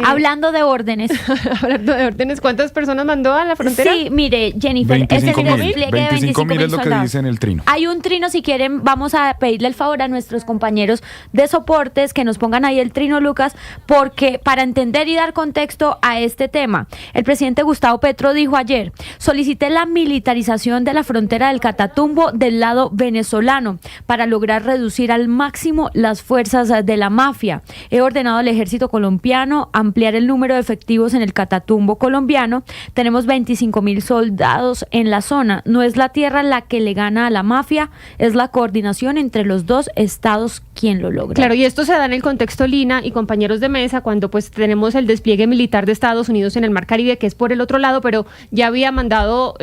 Hablando de órdenes. Hablando de órdenes, ¿cuántas personas mandó a la frontera? Sí, mire, Jennifer, 25.000 es lo que dice en el trino. Hay un trino, si quieren, vamos a pedirle el favor a nuestros compañeros de soportes que nos pongan ahí el trino, Lucas, porque para entender y dar contexto a este tema, el presidente Gustavo Petro dijo ayer: solicité la militarización de la frontera del Catatumbo del lado venezolano para lograr reducir al máximo las fuerzas de la mafia. He ordenado al ejército colombiano ampliar el número de efectivos en el Catatumbo colombiano. Tenemos 25.000 soldados en la zona. No es la tierra la que le gana a la mafia, es la coordinación entre los dos estados quien lo logra. Claro, y esto se da en el contexto, Lina y compañeros de mesa, cuando pues tenemos el despliegue militar de Estados Unidos en el Mar Caribe, que es por el otro lado, pero ya había mandado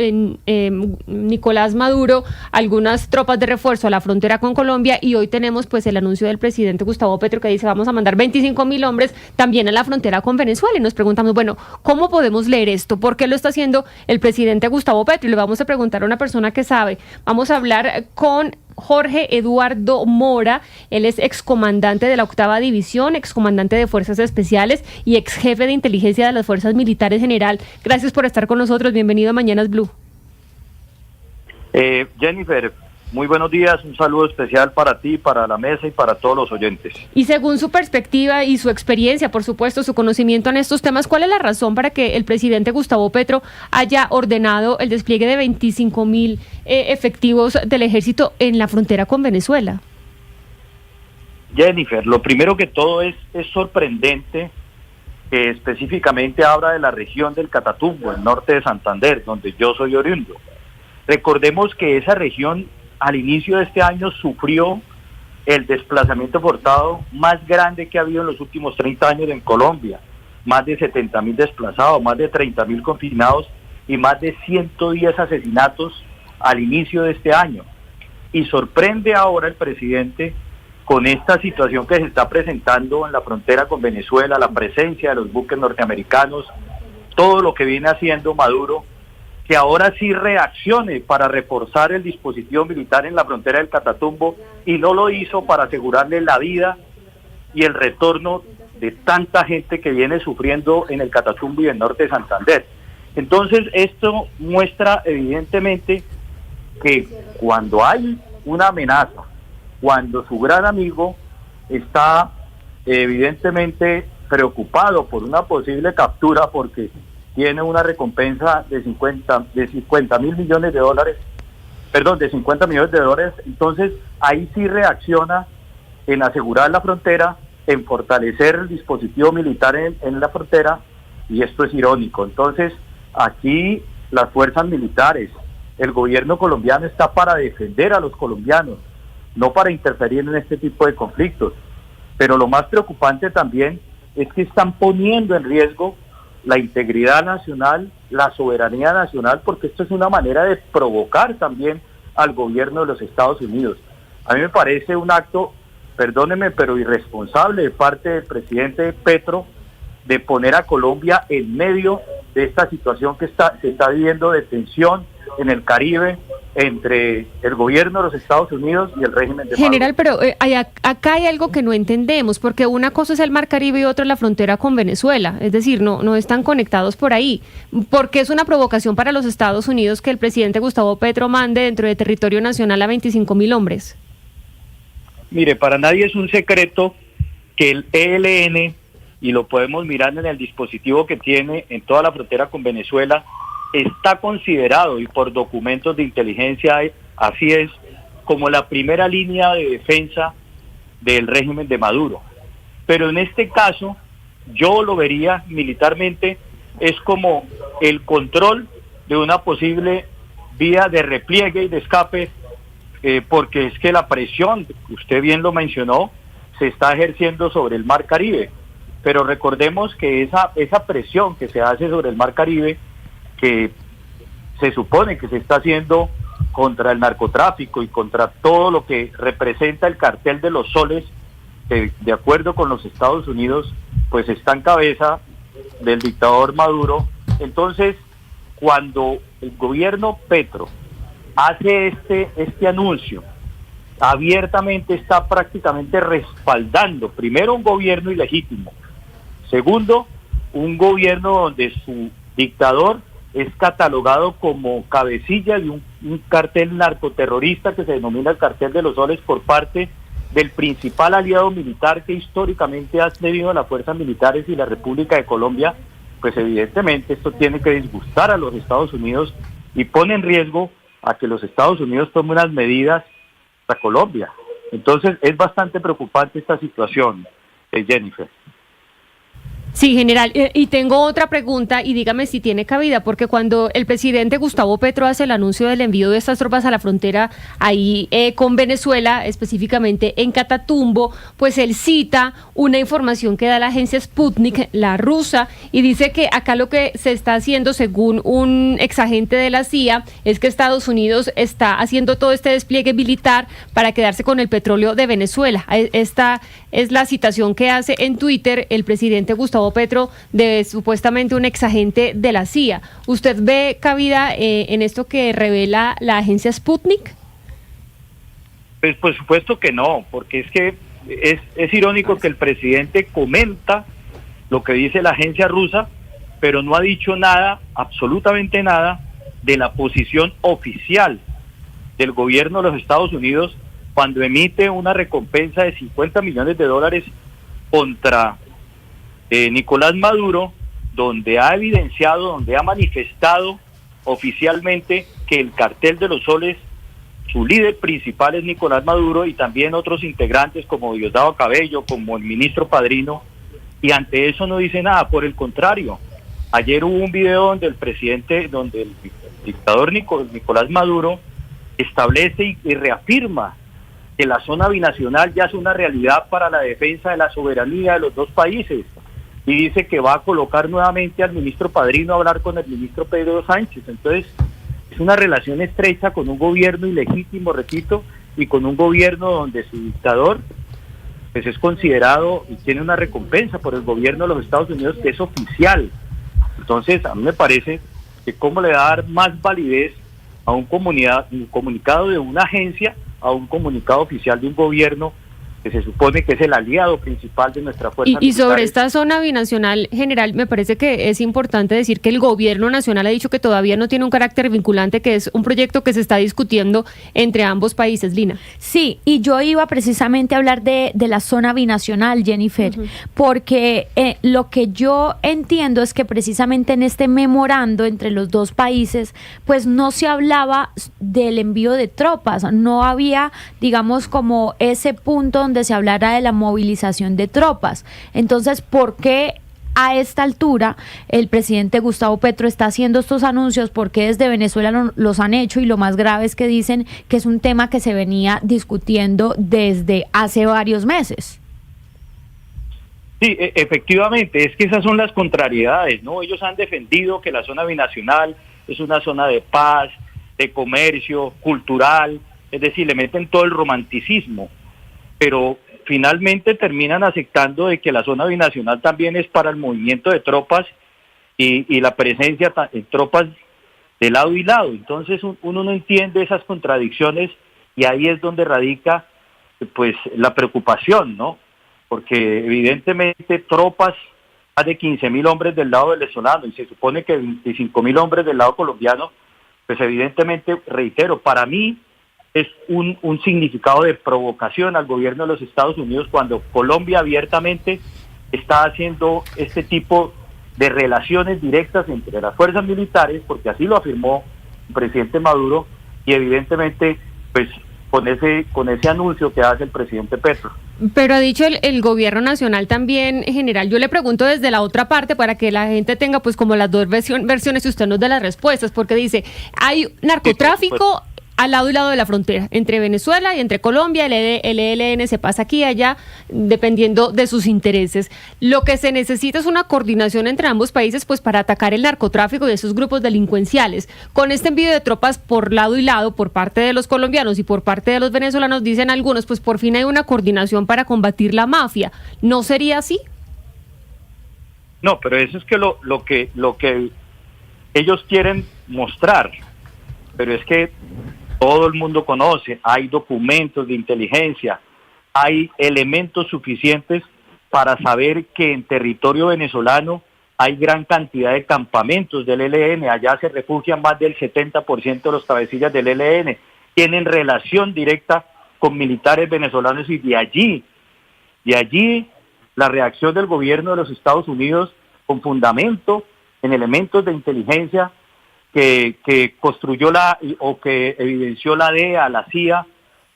Nicolás Maduro algunas tropas de refuerzo a la frontera con Colombia, y hoy tenemos pues el anuncio del presidente Gustavo Petro que dice: vamos a mandar 25.000 hombres también a la frontera con Venezuela. Y nos preguntamos, bueno, ¿cómo podemos leer esto? ¿Por qué lo está haciendo el presidente Gustavo Petro? Y le vamos a preguntar a una persona que sabe. Vamos a hablar con Jorge Eduardo Mora. Él es excomandante de la 8ª División, excomandante de Fuerzas Especiales y ex jefe de inteligencia de las Fuerzas Militares General. Gracias por estar con nosotros. Bienvenido a Mañanas Blue. Jennifer, muy buenos días, un saludo especial para ti, para la mesa y para todos los oyentes. Y según su perspectiva y su experiencia, por supuesto, su conocimiento en estos temas, ¿cuál es la razón para que el presidente Gustavo Petro haya ordenado el despliegue de 25.000 efectivos del ejército en la frontera con Venezuela? Jennifer, lo primero que todo es sorprendente que específicamente habla de la región del Catatumbo, el norte de Santander, donde yo soy oriundo. Recordemos que esa región al inicio de este año sufrió el desplazamiento forzado más grande que ha habido en los últimos 30 años en Colombia. Más de 70.000 desplazados, más de 30.000 confinados y más de 110 asesinatos al inicio de este año. Y sorprende ahora el presidente con esta situación que se está presentando en la frontera con Venezuela, la presencia de los buques norteamericanos, todo lo que viene haciendo Maduro, que ahora sí reaccione para reforzar el dispositivo militar en la frontera del Catatumbo, y no lo hizo para asegurarle la vida y el retorno de tanta gente que viene sufriendo en el Catatumbo y el norte de Santander. Entonces esto muestra evidentemente que cuando hay una amenaza, cuando su gran amigo está evidentemente preocupado por una posible captura, porque tiene una recompensa de 50 millones de dólares, de 50 millones de dólares, entonces ahí sí reacciona en asegurar la frontera, en fortalecer el dispositivo militar en la frontera, y esto es irónico. Entonces aquí las fuerzas militares, el gobierno colombiano está para defender a los colombianos, no para interferir en este tipo de conflictos. Pero lo más preocupante también es que están poniendo en riesgo la integridad nacional, la soberanía nacional, porque esto es una manera de provocar también al gobierno de los Estados Unidos. A mí me parece un acto, perdónenme, pero irresponsable de parte del presidente Petro, de poner a Colombia en medio de esta situación que se está viviendo de tensión en el Caribe entre el gobierno de los Estados Unidos y el régimen de General, Maduro. pero acá hay algo que no entendemos, porque una cosa es el Mar Caribe y otra la frontera con Venezuela, es decir, no están conectados por ahí. ¿Por qué es una provocación para los Estados Unidos que el presidente Gustavo Petro mande dentro de territorio nacional a 25.000 hombres? Mire, para nadie es un secreto que el ELN, y lo podemos mirar en el dispositivo que tiene en toda la frontera con Venezuela, está considerado, y por documentos de inteligencia así es, como la primera línea de defensa del régimen de Maduro. Pero en este caso, yo lo vería militarmente, es como el control de una posible vía de repliegue y de escape, porque es que la presión, usted bien lo mencionó, se está ejerciendo sobre el Mar Caribe. Pero recordemos que esa presión que se hace sobre el Mar Caribe, que se supone que se está haciendo contra el narcotráfico y contra todo lo que representa el cartel de los soles, que de acuerdo con los Estados Unidos, pues está en cabeza del dictador Maduro. Entonces, cuando el gobierno Petro hace este anuncio, abiertamente está prácticamente respaldando, primero, un gobierno ilegítimo, Segundo, un gobierno donde su dictador es catalogado como cabecilla de un cartel narcoterrorista que se denomina el Cartel de los Soles por parte del principal aliado militar que históricamente ha tenido las fuerzas militares y la República de Colombia. Pues evidentemente esto tiene que disgustar a los Estados Unidos y pone en riesgo a que los Estados Unidos tomen unas medidas para Colombia. Entonces es bastante preocupante esta situación, Jennifer. Sí, general. Y tengo otra pregunta y dígame si tiene cabida, porque cuando el presidente Gustavo Petro hace el anuncio del envío de estas tropas a la frontera ahí con Venezuela, específicamente en Catatumbo, pues él cita una información que da la agencia Sputnik, la rusa, y dice que acá lo que se está haciendo, según un exagente de la CIA, es que Estados Unidos está haciendo todo este despliegue militar para quedarse con el petróleo de Venezuela. Esta es la citación que hace en Twitter el presidente Gustavo Petro de supuestamente un exagente de la CIA. ¿Usted ve cabida en esto que revela la agencia Sputnik? Pues por supuesto que no, porque es que es irónico que el presidente comenta lo que dice la agencia rusa, pero no ha dicho nada, absolutamente nada, de la posición oficial del gobierno de los Estados Unidos cuando emite una recompensa de $50 millones contra Nicolás Maduro, donde ha evidenciado, donde ha manifestado oficialmente que el Cartel de los Soles, su líder principal es Nicolás Maduro y también otros integrantes como Diosdado Cabello, como el ministro Padrino, y ante eso no dice nada. Por el contrario, ayer hubo un video donde el dictador Nicolás Maduro establece y reafirma que la zona binacional ya es una realidad para la defensa de la soberanía de los dos países, y dice que va a colocar nuevamente al ministro Padrino a hablar con el ministro Pedro Sánchez. Entonces es una relación estrecha con un gobierno ilegítimo, repito, y con un gobierno donde su dictador pues es considerado y tiene una recompensa por el gobierno de los Estados Unidos que es oficial. Entonces a mí me parece que cómo le va a dar más validez a un comunicado de una agencia a un comunicado oficial de un gobierno que se supone que es el aliado principal de nuestra fuerza. Y sobre esta zona binacional, general, me parece que es importante decir que el gobierno nacional ha dicho que todavía no tiene un carácter vinculante, que es un proyecto que se está discutiendo entre ambos países, Lina. Sí, y yo iba precisamente a hablar de la zona binacional, Jennifer, porque lo que yo entiendo es que precisamente en este memorando entre los dos países, pues no se hablaba del envío de tropas, no había, digamos, como ese punto donde se hablara de la movilización de tropas. Entonces, ¿por qué a esta altura el presidente Gustavo Petro está haciendo estos anuncios? ¿Por qué desde Venezuela los han hecho? Y lo más grave es que dicen que es un tema que se venía discutiendo desde hace varios meses. Sí, efectivamente, es que esas son las contrariedades, ¿no? Ellos han defendido que la zona binacional es una zona de paz, de comercio, cultural, es decir, le meten todo el romanticismo, pero finalmente terminan aceptando de que la zona binacional también es para el movimiento de tropas y la presencia de tropas de lado y lado. Entonces uno no entiende esas contradicciones y ahí es donde radica pues la preocupación, ¿no? Porque evidentemente tropas, más de 15.000 hombres del lado venezolano y se supone que 25.000 hombres del lado colombiano, pues evidentemente, reitero, para mí es un significado de provocación al gobierno de los Estados Unidos cuando Colombia abiertamente está haciendo este tipo de relaciones directas entre las fuerzas militares, porque así lo afirmó el presidente Maduro, y evidentemente pues con ese anuncio que hace el presidente Petro. Pero ha dicho el gobierno nacional también, general. Yo le pregunto desde la otra parte para que la gente tenga pues como las dos versiones y usted nos dé las respuestas, porque dice, hay narcotráfico al lado y lado de la frontera, entre Venezuela y entre Colombia, el ELN se pasa aquí y allá, dependiendo de sus intereses. Lo que se necesita es una coordinación entre ambos países pues para atacar el narcotráfico y esos grupos delincuenciales. Con este envío de tropas por lado y lado, por parte de los colombianos y por parte de los venezolanos, dicen algunos, pues por fin hay una coordinación para combatir la mafia. ¿No sería así? No, pero eso es que lo que ellos quieren mostrar, pero es que todo el mundo conoce, hay documentos de inteligencia, hay elementos suficientes para saber que en territorio venezolano hay gran cantidad de campamentos del ELN, allá se refugian más del 70% de los cabecillas del ELN, tienen relación directa con militares venezolanos y de allí la reacción del gobierno de los Estados Unidos con fundamento en elementos de inteligencia que construyó que evidenció la DEA, la CIA,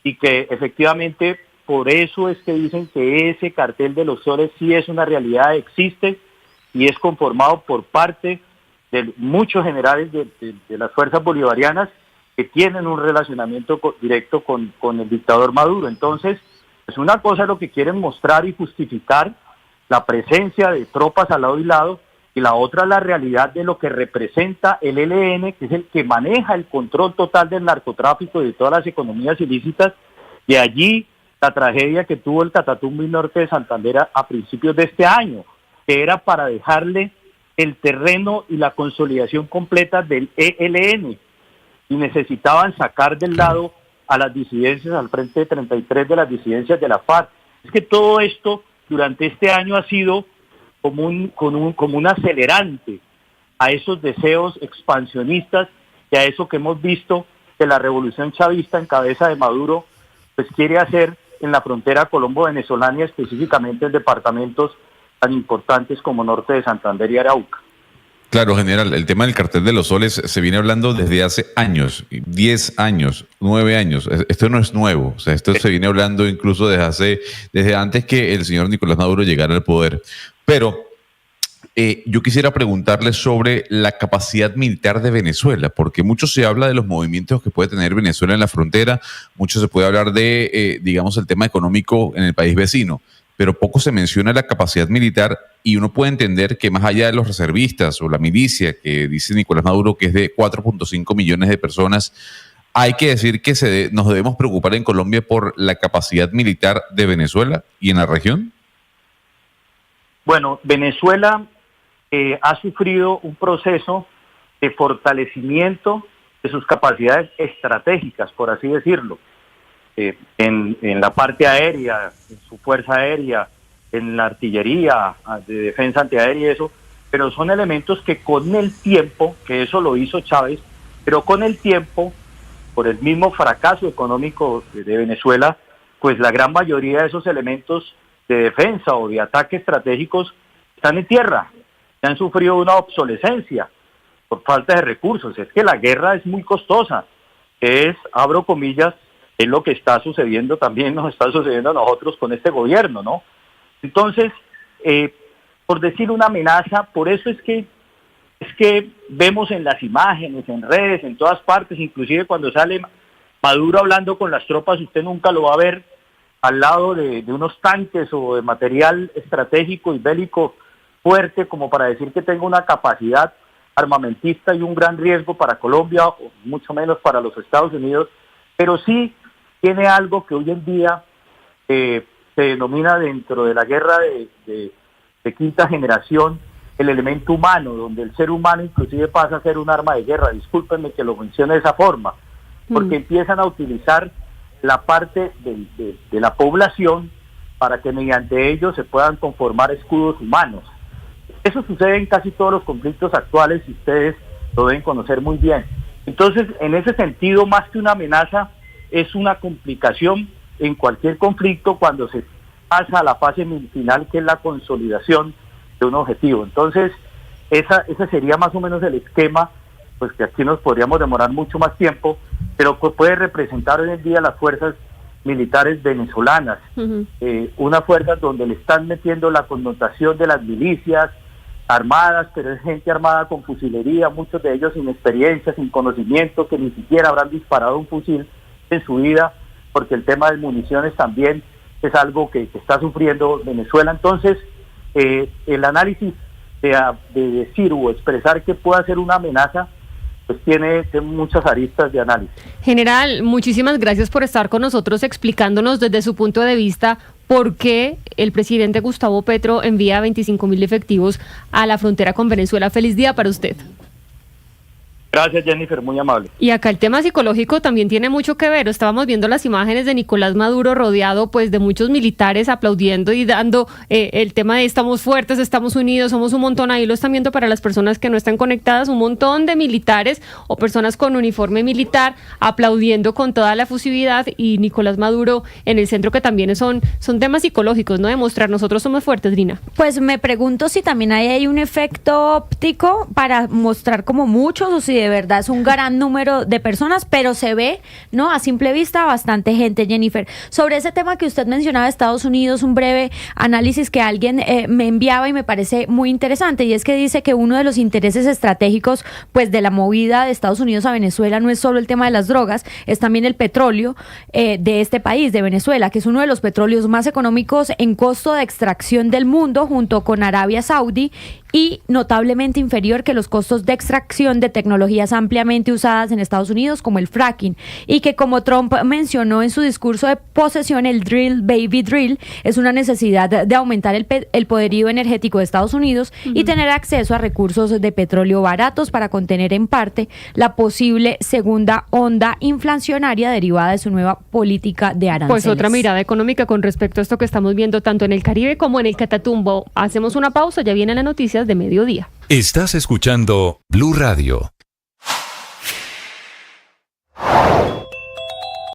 y que efectivamente por eso es que dicen que ese cartel de los soles sí es una realidad, existe y es conformado por parte de muchos generales de las fuerzas bolivarianas que tienen un relacionamiento directo con el dictador Maduro. Entonces, pues una cosa es lo que quieren mostrar y justificar la presencia de tropas al lado y lado, y la otra es la realidad de lo que representa el ELN, que es el que maneja el control total del narcotráfico y de todas las economías ilícitas, y allí la tragedia que tuvo el Catatumbo y Norte de Santander a principios de este año, que era para dejarle el terreno y la consolidación completa del ELN, y necesitaban sacar del lado a las disidencias, al frente de 33 de las disidencias de la FARC. Es que todo esto durante este año ha sido como un acelerante a esos deseos expansionistas y a eso que hemos visto que la revolución chavista en cabeza de Maduro pues quiere hacer en la frontera colombo-venezolana, específicamente en departamentos tan importantes como Norte de Santander y Arauca. Claro, general, el tema del cartel de los soles se viene hablando desde hace años, 10 años, 9 años. Esto no es nuevo, o sea, esto se viene hablando incluso desde antes que el señor Nicolás Maduro llegara al poder. Pero yo quisiera preguntarle sobre la capacidad militar de Venezuela, porque mucho se habla de los movimientos que puede tener Venezuela en la frontera, mucho se puede hablar de, digamos, el tema económico en el país vecino, pero poco se menciona la capacidad militar, y uno puede entender que más allá de los reservistas o la milicia que dice Nicolás Maduro que es de 4.5 millones de personas, hay que decir que nos debemos preocupar en Colombia por la capacidad militar de Venezuela y en la región. Bueno, Venezuela ha sufrido un proceso de fortalecimiento de sus capacidades estratégicas, por así decirlo, en la parte aérea, en su fuerza aérea, en la artillería, de defensa antiaérea y eso, pero son elementos que con el tiempo, que eso lo hizo Chávez, pero con el tiempo, por el mismo fracaso económico de Venezuela, pues la gran mayoría de esos elementos de defensa o de ataque estratégicos están en tierra, han sufrido una obsolescencia por falta de recursos. Es que la guerra es muy costosa, abro comillas, es lo que está sucediendo también, nos está sucediendo a nosotros con este gobierno, ¿no? Entonces, por decir una amenaza, por eso es que vemos en las imágenes, en redes, en todas partes, inclusive cuando sale Maduro hablando con las tropas, usted nunca lo va a ver al lado de unos tanques o de material estratégico y bélico fuerte como para decir que tenga una capacidad armamentista y un gran riesgo para Colombia, o mucho menos para los Estados Unidos, pero sí tiene algo que hoy en día se denomina dentro de la guerra de quinta generación el elemento humano, donde el ser humano inclusive pasa a ser un arma de guerra. Discúlpenme que lo mencione de esa forma, porque empiezan a utilizar la parte de la población para que mediante ellos se puedan conformar escudos humanos. Eso sucede en casi todos los conflictos actuales y ustedes lo deben conocer muy bien. Entonces, en ese sentido, más que una amenaza, es una complicación en cualquier conflicto cuando se pasa a la fase final, que es la consolidación de un objetivo. Entonces, ese sería más o menos el esquema, pues que aquí nos podríamos demorar mucho más tiempo, pero que puede representar hoy en día las fuerzas militares venezolanas, unas fuerzas donde le están metiendo la connotación de las milicias armadas, pero es gente armada con fusilería, muchos de ellos sin experiencia, sin conocimiento, que ni siquiera habrán disparado un fusil en su vida, porque el tema de municiones también es algo que está sufriendo Venezuela. Entonces, el análisis de decir o expresar que pueda ser una amenaza, pues tiene muchas aristas de análisis. General, muchísimas gracias por estar con nosotros explicándonos desde su punto de vista por qué el presidente Gustavo Petro envía 25.000 efectivos a la frontera con Venezuela. Feliz día para usted. Gracias, Jennifer, muy amable. Y acá el tema psicológico también tiene mucho que ver. Estábamos viendo las imágenes de Nicolás Maduro rodeado pues de muchos militares aplaudiendo y dando el tema de estamos fuertes, estamos unidos, somos un montón. Ahí lo están viendo para las personas que no están conectadas, un montón de militares o personas con uniforme militar aplaudiendo con toda la efusividad, y Nicolás Maduro en el centro, que también son temas psicológicos, ¿no? Demostrar nosotros somos fuertes, Drina. Pues me pregunto si también hay un efecto óptico para mostrar como muchos, o si de verdad es un gran número de personas, pero se ve, ¿no? A simple vista bastante gente, Jennifer. Sobre ese tema que usted mencionaba de Estados Unidos, un breve análisis que alguien me enviaba y me parece muy interesante, y es que dice que uno de los intereses estratégicos pues de la movida de Estados Unidos a Venezuela no es solo el tema de las drogas, es también el petróleo de este país, de Venezuela, que es uno de los petróleos más económicos en costo de extracción del mundo, junto con Arabia Saudí, y notablemente inferior que los costos de extracción de tecnologías ampliamente usadas en Estados Unidos como el fracking, y que, como Trump mencionó en su discurso de posesión, el drill baby drill es una necesidad de aumentar el poderío energético de Estados Unidos y tener acceso a recursos de petróleo baratos para contener en parte la posible segunda onda inflacionaria derivada de su nueva política de aranceles. Pues otra mirada económica con respecto a esto que estamos viendo tanto en el Caribe como en el Catatumbo. Hacemos una pausa, ya vienen las noticias de mediodía. Estás escuchando Blue Radio.